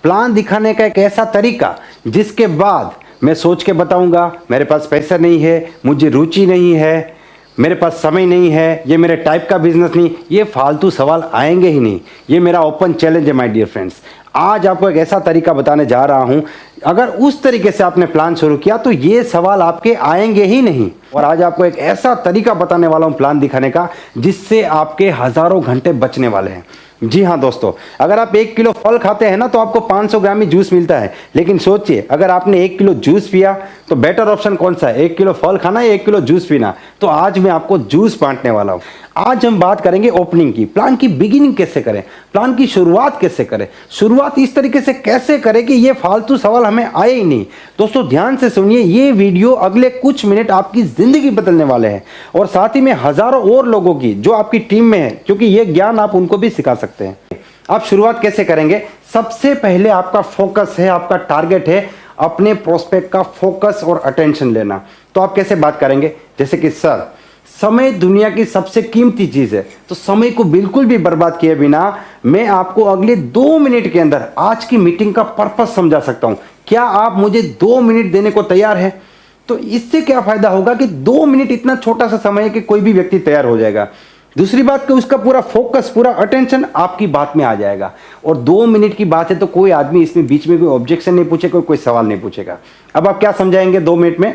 Plan दिखाने का एक ऐसा तरीका जिसके बाद मैं सोच के बताऊंगा, मेरे पास पैसा नहीं है, मुझे रुचि नहीं है, मेरे पास समय नहीं है, ये मेरे टाइप का बिजनेस नहीं, ये फालतू सवाल आएंगे ही नहीं। ये मेरा ओपन चैलेंज है माय डियर फ्रेंड्स। आज आपको एक ऐसा तरीका बताने जा रहा हूं, अगर उस तरीके से आपने प्लान शुरू किया तो ये सवाल आपके आएंगे ही नहीं। और आज आपको एक ऐसा तरीका बताने वाला हूं प्लान दिखाने का जिससे आपके हजारों घंटे बचने वाले हैं। जी हाँ दोस्तों, अगर आप 1 किलो फल खाते हैं ना तो आपको 500 ग्राम ही जूस मिलता है। लेकिन सोचिए, अगर आपने 1 किलो जूस पिया तो बेटर ऑप्शन कौन सा है, 1 किलो फल खाना या 1 किलो जूस पीना। तो आज मैं आपको जूस बांटने वाला हूँ। आज हम बात करेंगे ओपनिंग की, प्लान की बिगिनिंग कैसे करें, प्लान की शुरुआत कैसे करें, शुरुआत इस तरीके से कैसे करें कि ये फालतू सवाल हमें आए ही नहीं। दोस्तों ध्यान से सुनिए, ये वीडियो अगले कुछ मिनट आपकी जिंदगी बदलने वाले हैं और साथ ही में हजारों और लोगों की जो आपकी टीम में है, क्योंकि ये ज्ञान आप उनको भी सिखा सकते हैं। आप शुरुआत कैसे करेंगे? सबसे पहले आपका फोकस है, आपका टारगेट है अपने प्रोस्पेक्ट का फोकस और अटेंशन लेना। तो आप कैसे बात करेंगे? जैसे कि सर, समय दुनिया की सबसे कीमती चीज है, तो समय को बिल्कुल भी बर्बाद किए बिना मैं आपको अगले 2 मिनट के अंदर आज की मीटिंग का पर्पस समझा सकता हूं। क्या आप मुझे 2 मिनट देने को तैयार हैं? तो इससे क्या फायदा होगा कि 2 मिनट इतना छोटा सा समय है कि कोई भी व्यक्ति तैयार हो जाएगा। दूसरी बात कि उसका पूरा फोकस, पूरा अटेंशन आपकी बात में आ जाएगा। और 2 मिनट की बात है तो कोई आदमी इसमें बीच में कोई ऑब्जेक्शन नहीं पूछेगा, कोई सवाल नहीं पूछेगा। अब आप क्या समझाएंगे 2 मिनट में?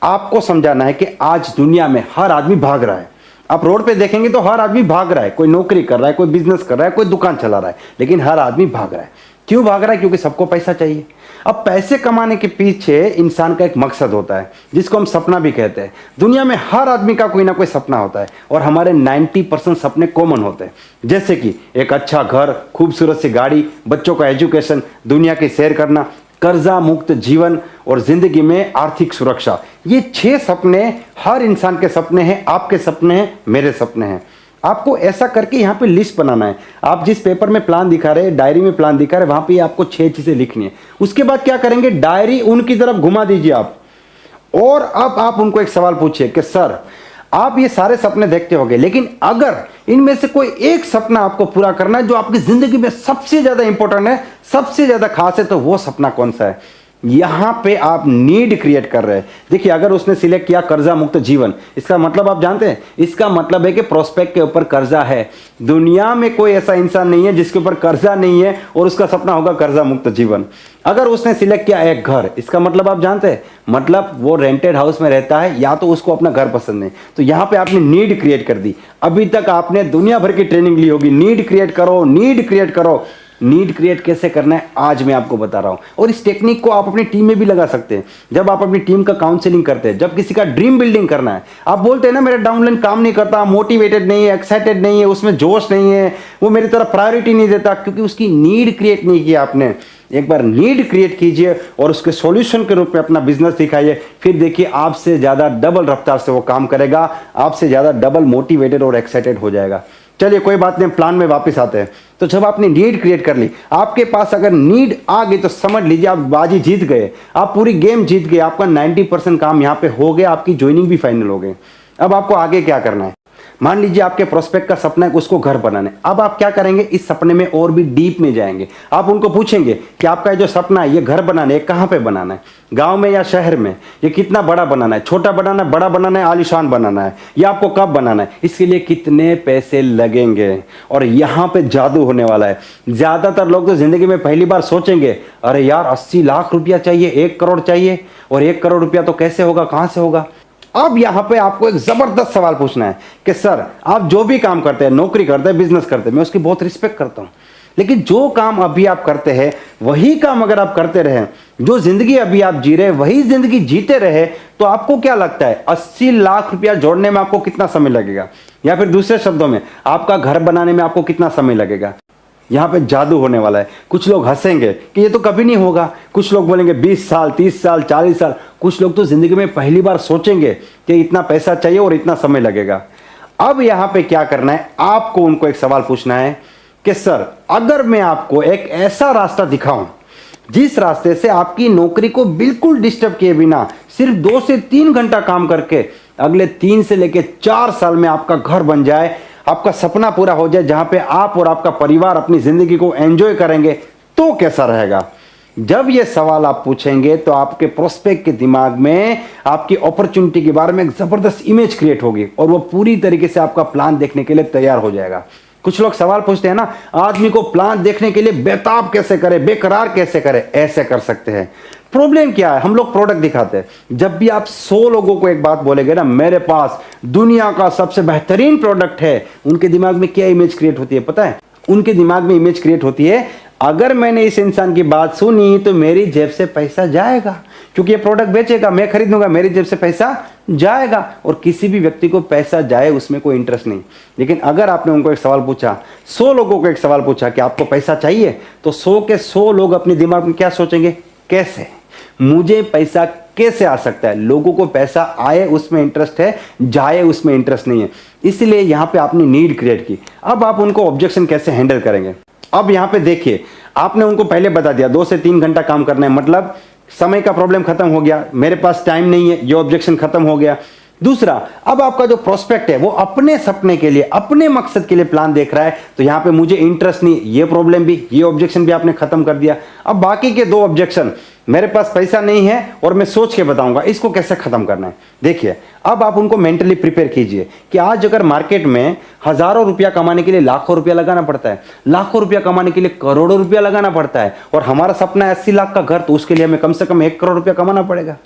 आपको समझाना है कि आज दुनिया में हर आदमी भाग रहा है। आप रोड पे देखेंगे तो हर आदमी भाग रहा है, कोई नौकरी कर रहा है, कोई बिजनेस कर रहा है, कोई दुकान चला रहा है, लेकिन हर आदमी भाग रहा है। क्यों भाग रहा है? क्योंकि सबको पैसा चाहिए। अब पैसे कमाने के पीछे इंसान का एक मकसद होता है जिसको हम सपना भी कहते हैं। दुनिया में हर आदमी का कोई ना कोई सपना होता है और हमारे 90% सपने कॉमन होते हैं। जैसे कि एक अच्छा घर, खूबसूरत सी गाड़ी, बच्चों का एजुकेशन, दुनिया की सैर करना, कर्जा मुक्त जीवन और जिंदगी में आर्थिक सुरक्षा। ये 6 सपने हर इंसान के सपने हैं, आपके सपने हैं, मेरे सपने हैं। आपको ऐसा करके यहाँ पे लिस्ट बनाना है। आप जिस पेपर में प्लान दिखा रहे हैं, डायरी में प्लान दिखा रहे हैं, वहां पे आपको 6 चीजें लिखनी है। उसके बाद क्या करेंगे, डायरी उनकी तरफ घुमा दीजिए आप, और अब आप उनको एक सवाल पूछिए कि सर, आप ये सारे सपने देखते होंगे, लेकिन अगर इनमें से कोई एक सपना आपको पूरा करना है जो आपकी जिंदगी में सबसे ज्यादा इंपॉर्टेंट है, सबसे ज्यादा खास है, तो वो सपना कौन सा है? यहां पे आप नीड क्रिएट कर रहे हैं। देखिए, अगर उसने सिलेक्ट किया कर्जा मुक्त जीवन, इसका मतलब आप जानते हैं, इसका मतलब है कि प्रोस्पेक्ट के ऊपर कर्जा है। दुनिया में कोई ऐसा इंसान नहीं है जिसके ऊपर कर्जा नहीं है और उसका सपना होगा कर्जा मुक्त जीवन। अगर उसने सिलेक्ट किया एक घर, इसका मतलब आप जानते हैं, मतलब वो रेंटेड हाउस में रहता है या तो उसको अपना घर पसंद नहीं। तो यहां पे आपने नीड क्रिएट कर दी। अभी तक आपने दुनिया भर की ट्रेनिंग ली होगी, नीड क्रिएट करो, नीड क्रिएट करो। नीड क्रिएट कैसे करना है आज मैं आपको बता रहा हूं, और इस टेक्निक को आप अपनी टीम में भी लगा सकते हैं। जब आप अपनी टीम का काउंसलिंग करते हैं, जब किसी का ड्रीम बिल्डिंग करना है, आप बोलते हैं ना मेरा डाउनलाइन काम नहीं करता, मोटिवेटेड नहीं है, एक्साइटेड नहीं है, उसमें जोश नहीं है, वो मेरी तरफ प्रायोरिटी नहीं देता, क्योंकि उसकी नीड क्रिएट नहीं किया आपने। एक बार नीड क्रिएट कीजिए और उसके सॉल्यूशन के रूप में अपना बिजनेस दिखाइए, फिर देखिए आपसे ज्यादा डबल रफ्तार से वो काम करेगा, आपसे ज्यादा डबल मोटिवेटेड और एक्साइटेड हो जाएगा। चलिए कोई बात नहीं, प्लान में वापस आते हैं। तो जब आपने नीड क्रिएट कर ली, आपके पास अगर नीड आ गई तो समझ लीजिए आप बाजी जीत गए, आप पूरी गेम जीत गए। आपका 90% काम यहाँ पे हो गया, आपकी ज्वाइनिंग भी फाइनल हो गई। अब आपको आगे क्या करना है? मान लीजिए आपके प्रोस्पेक्ट का सपना है उसको घर बनाना है। अब आप क्या करेंगे, इस सपने में और भी डीप में जाएंगे। आप उनको पूछेंगे कि आपका जो सपना है ये घर बनाना है, कहाँ पे बनाना है, गांव में या शहर में, ये कितना बड़ा बनाना है, छोटा बनाना है, बड़ा बनाना है, आलीशान बनाना है, ये आपको कब बनाना है, इसके लिए कितने पैसे लगेंगे। और यहाँ पे जादू होने वाला है। ज्यादातर लोग तो जिंदगी में पहली बार सोचेंगे, अरे यार 80 लाख रुपया चाहिए, 1 करोड़ चाहिए, और 1 करोड़ रुपया तो कैसे होगा, कहां से होगा। अब यहां पे आपको एक जबरदस्त सवाल पूछना है कि सर, आप जो भी काम करते हैं, नौकरी करते हैं, बिजनेस करते हैं, मैं उसकी बहुत रिस्पेक्ट करता हूं, लेकिन जो काम अभी आप करते हैं वही काम अगर आप करते रहे, जो जिंदगी अभी आप जी रहे वही जिंदगी जीते रहे, तो आपको क्या लगता है 80 लाख रुपया जोड़ने में आपको कितना समय लगेगा? या फिर दूसरे शब्दों में, आपका घर बनाने में आपको कितना समय लगेगा? यहां पे जादू होने वाला है। कुछ लोग हंसेंगे कि ये तो कभी नहीं होगा, कुछ लोग बोलेंगे 20 साल, 30 साल, 40 साल, कुछ लोग तो जिंदगी में पहली बार सोचेंगे कि इतना पैसा चाहिए और इतना समय लगेगा। अब यहां पे क्या करना है, आपको उनको एक सवाल पूछना है कि सर, अगर मैं आपको एक ऐसा रास्ता दिखाऊं जिस रास्ते से आपकी नौकरी को बिल्कुल डिस्टर्ब किए बिना सिर्फ 2 से 3 घंटा काम करके अगले 3 से लेकर 4 साल में आपका घर बन जाए, आपका सपना पूरा हो जाए, जहां पे आप और आपका परिवार अपनी जिंदगी को एंजॉय करेंगे, तो कैसा रहेगा? जब ये सवाल आप पूछेंगे तो आपके प्रोस्पेक्ट के दिमाग में आपकी अपॉर्चुनिटी के बारे में एक जबरदस्त इमेज क्रिएट होगी और वो पूरी तरीके से आपका प्लान देखने के लिए तैयार हो जाएगा। कुछ लोग सवाल पूछते हैं ना, आदमी को प्लान देखने के लिए बेताब कैसे करे, बेकरार कैसे करे? ऐसे कर सकते हैं। प्रॉब्लम क्या है? हम लोग प्रोडक्ट दिखाते हैं। जब भी आप 100 लोगों को एक बात बोलेंगे ना, मेरे पास दुनिया का सबसे बेहतरीन प्रोडक्ट है, उनके दिमाग में क्या इमेज क्रिएट होती है पता है? उनके दिमाग में इमेज क्रिएट होती है, अगर मैंने इस इंसान की बात सुनी तो मेरी जेब से पैसा जाएगा, क्योंकि ये प्रोडक्ट बेचेगा, मैं खरीदूंगा, मेरी जेब से पैसा जाएगा। और किसी भी व्यक्ति को पैसा जाए उसमें कोई इंटरेस्ट नहीं। लेकिन अगर आपने उनको एक सवाल पूछा, 100 लोगों को एक सवाल पूछा कि आपको पैसा चाहिए, तो 100 के 100 लोग अपने दिमाग में क्या सोचेंगे? कैसे मुझे पैसा कैसे आ सकता है? लोगों को पैसा आए उसमें इंटरेस्ट है, जाए उसमें इंटरेस्ट नहीं है। इसलिए यहां पे आपने नीड क्रिएट की। अब आप उनको ऑब्जेक्शन कैसे हैंडल करेंगे? अब यहां पे देखिए, आपने उनको पहले बता दिया 2 से 3 घंटा काम करना है, मतलब समय का प्रॉब्लम खत्म हो गया, मेरे पास टाइम नहीं है, ये ऑब्जेक्शन खत्म हो गया। दूसरा, अब आपका जो प्रोस्पेक्ट है वो अपने सपने के लिए, अपने मकसद के लिए प्लान देख रहा है, तो यहां पे मुझे इंटरेस्ट नहीं, ये प्रॉब्लम भी, ये ऑब्जेक्शन भी आपने खत्म कर दिया। अब बाकी के 2 ऑब्जेक्शन, मेरे पास पैसा नहीं है और मैं सोच के बताऊंगा, इसको कैसे खत्म करना है? देखिए, अब आप उनको मेंटली प्रिपेयर कीजिए कि आज अगर मार्केट में हजारों रुपया कमाने के लिए लाखों रुपया लगाना पड़ता है, लाखों रुपया कमाने के लिए करोड़ों रुपया लगाना पड़ता है, और हमारा सपना है 80 लाख का घर, तो उसके लिए हमें कम से कम 1 करोड़ रुपया कमाना पड़ेगा।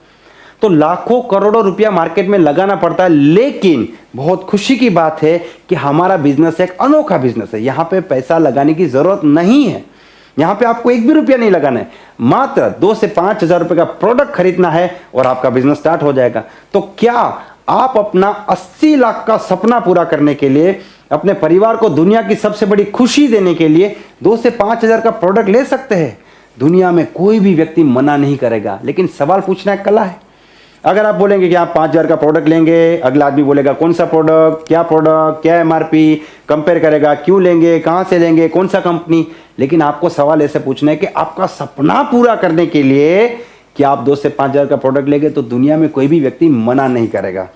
तो लाखों करोड़ों रुपया मार्केट में लगाना पड़ता है। लेकिन बहुत खुशी की बात है कि हमारा बिजनेस एक अनोखा बिजनेस है, यहां पे पैसा लगाने की जरूरत नहीं है, यहां पे आपको 1 भी रुपया नहीं लगाना है, मात्र 2 से 5 हजार रुपए का प्रोडक्ट खरीदना है और आपका बिजनेस स्टार्ट हो जाएगा। तो क्या आप अपना 80 लाख का सपना पूरा करने के लिए, अपने परिवार को दुनिया की सबसे बड़ी खुशी देने के लिए 2 से 5 हजार का प्रोडक्ट ले सकते हैं? दुनिया में कोई भी व्यक्ति मना नहीं करेगा, लेकिन सवाल पूछना एक कला है। अगर आप बोलेंगे कि आप 5 हजार का प्रोडक्ट लेंगे, अगला आदमी बोलेगा कौन सा प्रोडक्ट, क्या एमआरपी, कंपेयर करेगा, क्यों लेंगे, कहां से लेंगे, कौन सा कंपनी। लेकिन आपको सवाल ऐसे पूछना है कि आपका सपना पूरा करने के लिए कि आप 2 से 5 हजार का प्रोडक्ट लेंगे, तो दुनिया में कोई भी व्यक्ति मना नहीं करेगा।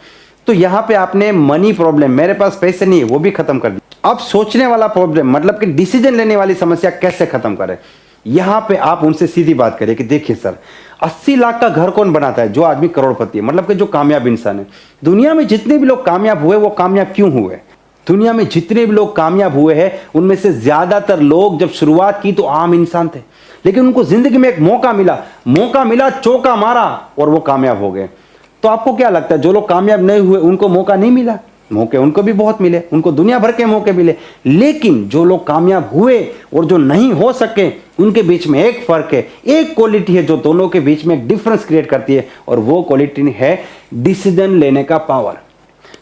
तो यहां पे आपने मनी प्रॉब्लम, मेरे पास पैसे नहीं है, वो भी खत्म कर दिया। अब सोचने वाला प्रॉब्लम, मतलब कि डिसीजन लेने वाली समस्या कैसे खत्म करें? यहां पे आप उनसे सीधी बात करें कि देखिए सर, 80 लाख का घर कौन बनाता है? जो आदमी करोड़पति है, मतलब कि जो कामयाब इंसान है। दुनिया में जितने भी लोग कामयाब हुए, वो कामयाब क्यों हुए? दुनिया में जितने भी लोग कामयाब हुए हैं, उनमें से ज्यादातर लोग जब शुरुआत की तो आम इंसान थे, लेकिन उनको जिंदगी में एक मौका मिला, चौका मारा और वो कामयाब हो गए। तो आपको क्या लगता है, जो लोग कामयाब नहीं हुए उनको मौका नहीं मिला? मौके उनको भी बहुत मिले, उनको दुनिया भर के मौके मिले। लेकिन जो लोग कामयाब हुए और जो नहीं हो सके, उनके बीच में एक फर्क है, एक क्वालिटी है जो दोनों के बीच में डिफरेंस क्रिएट करती है, और वो क्वालिटी है डिसीजन लेने का पावर।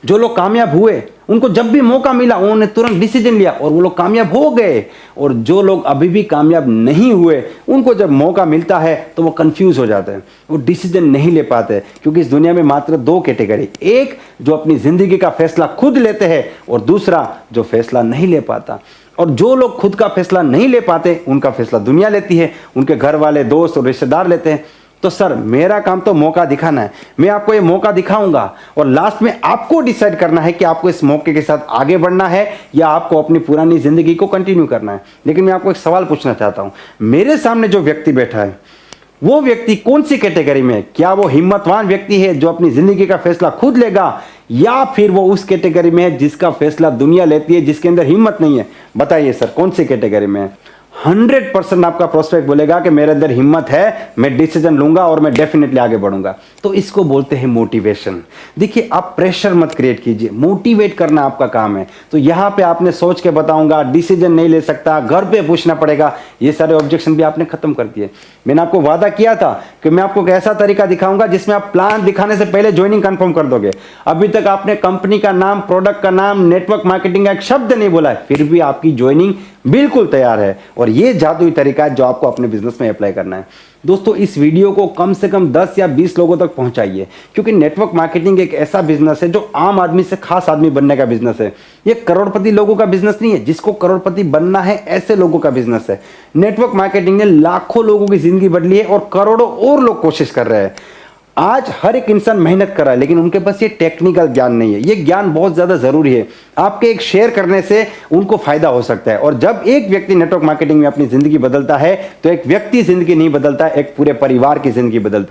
जो लोग कामयाब हुए, उनको जब भी मौका मिला उन्होंने तुरंत डिसीजन लिया और वो लोग कामयाब हो गए। और जो लोग अभी भी कामयाब नहीं हुए, उनको जब मौका मिलता है तो वो कंफ्यूज हो जाते हैं, वो डिसीजन नहीं ले पाते। क्योंकि इस दुनिया में मात्र 2 कैटेगरी, एक जो अपनी जिंदगी का फैसला खुद लेते हैं और दूसरा जो फैसला नहीं ले पाता। और जो लोग खुद का फैसला नहीं ले पाते, उनका फैसला दुनिया लेती है, उनके घर वाले, दोस्त और रिश्तेदार लेते हैं। तो सर, मेरा काम तो मौका दिखाना है, मैं आपको ये मौका दिखाऊंगा और लास्ट में आपको डिसाइड करना है कि आपको इस मौके के साथ आगे बढ़ना है या आपको अपनी पुरानी जिंदगी को कंटिन्यू करना है। लेकिन मैं आपको एक सवाल पूछना चाहता हूं, मेरे सामने जो व्यक्ति बैठा है, वो व्यक्ति कौन सी कैटेगरी में है? क्या वो हिम्मतवान व्यक्ति है जो अपनी जिंदगी का फैसला खुद लेगा, या फिर वो उस कैटेगरी में है जिसका फैसला दुनिया लेती है, जिसके अंदर हिम्मत नहीं है? बताइए सर, कौन सी कैटेगरी में है? 100% आपका प्रोस्पेक्ट बोलेगा कि मेरे अंदर हिम्मत है, मैं डिसीजन लूंगा और मैं डेफिनेटली आगे बढ़ूंगा। तो इसको बोलते हैं मोटिवेशन। देखिए, आप प्रेशर मत क्रिएट कीजिए, मोटिवेट करना आपका काम है। तो यहां पे आपने सोच के बताऊंगा, डिसीजन नहीं ले सकता, घर पे पूछना पड़ेगा, ये सारे ऑब्जेक्शन भी आपने खत्म कर दिए। मैंने आपको वादा किया था कि मैं आपको एक ऐसा तरीका दिखाऊंगा जिसमें आप प्लान दिखाने से पहले ज्वाइनिंग कंफर्म कर दोगे। अभी तक आपने कंपनी का नाम, प्रोडक्ट का नाम, नेटवर्क मार्केटिंग का एक शब्द नहीं बोला है, फिर भी आपकी ज्वाइनिंग बिल्कुल तैयार है। और ये जादुई तरीका है जो आपको अपने बिजनेस में अप्लाई करना है। दोस्तों, इस वीडियो को कम से कम 10 या 20 लोगों तक पहुंचाइए, क्योंकि नेटवर्क मार्केटिंग एक ऐसा बिजनेस है जो आम आदमी से खास आदमी बनने का बिजनेस है। ये करोड़पति लोगों का बिजनेस नहीं है, जिसको करोड़पति बनना है ऐसे लोगों का बिजनेस है। नेटवर्क मार्केटिंग ने लाखों लोगों की जिंदगी बदली है और करोड़ों और लोग कोशिश कर रहे हैं। आज हर एक इंसान मेहनत कर रहा है, लेकिन उनके पास ये टेक्निकल ज्ञान नहीं है। ये ज्ञान बहुत ज़्यादा ज़रूरी है। आपके एक शेयर करने से उनको फ़ायदा हो सकता है। और जब एक व्यक्ति नेटवर्क मार्केटिंग में अपनी ज़िंदगी बदलता है, तो एक व्यक्ति ज़िंदगी नहीं बदलता, एक पूरे परिवार की ज़िंदगी बदलती है।